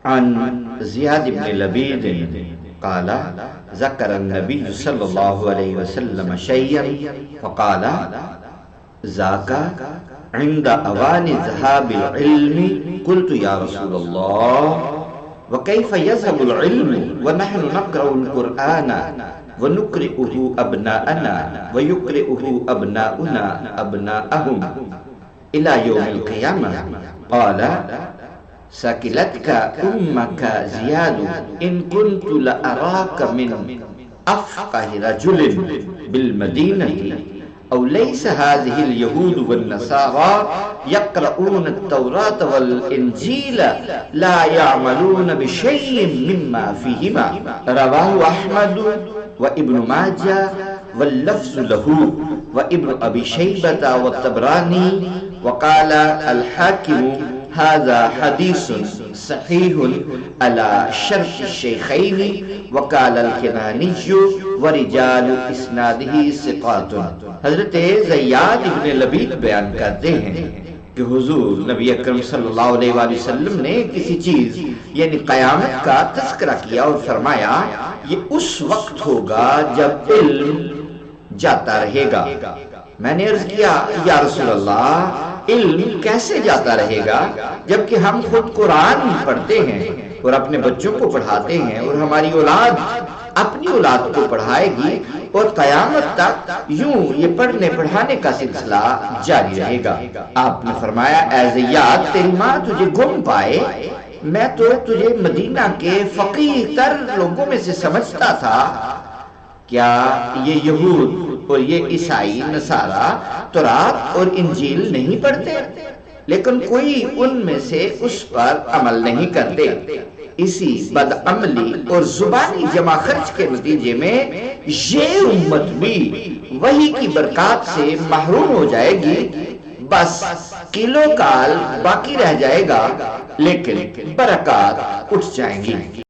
عن زیاد بن لبید قال ذکر النبی صلی اللہ علیہ وسلم شیئا فقال ذاک عند اوان ذهاب العلم قلت یا رسول اللہ وكيف يذهب العلم ونحن نقرأ القرآن ونقرئه أبناءنا ويقرئه أبناؤنا أبناءهم إلى يوم القيامة قال سكلتك أمك زياد إن كنت لأراك من أفقه رجل بالمدينة أو ليس هذه اليهود والنصارى يقرؤون التوراة والإنجيل لا يعملون بشيء مما فيهما رواه أحمد وابن ماجه واللفظ له وابن أبي شيبة والطبراني وقال الحاكم هذا حديث صحيح على شرط الشيخين وقال الكناني ورجال اسناده ثقات۔ حضرت زیاد ابن لبید بیان کرتے ہیں کہ حضور نبی اکرم صلی اللہ علیہ وآلہ وسلم نے کسی چیز یعنی قیامت کا تذکرہ کیا اور فرمایا یہ اس وقت ہوگا جب علم جاتا رہے گا۔ میں نے عرض کیا یا رسول اللہ علم کیسے جاتا رہے گا جبکہ ہم خود قرآن پڑھتے ہیں اور اپنے بچوں کو پڑھاتے ہیں اور ہماری اولاد اپنی اولاد کو پڑھائے گی اور قیامت تک یوں یہ پڑھنے پڑھانے کا سلسلہ جاری رہے گا۔ آپ نے فرمایا اے زیاد تیری ماں تجھے گم پائے، میں تو تجھے مدینہ کے فقیہ تر لوگوں میں سے سمجھتا تھا، کیا یہ یہود اور یہ عیسائی نصارہ تورات اور انجیل نہیں پڑھتے؟ لیکن کوئی ان میں سے اس پر عمل نہیں کرتے۔ اسی بدعملی اور زبانی جمع خرچ کے نتیجے میں یہ امت بھی وحی کی برکات سے محروم ہو جائے گی، بس کلو کال باقی رہ جائے گا لیکن برکات اٹھ جائیں گی۔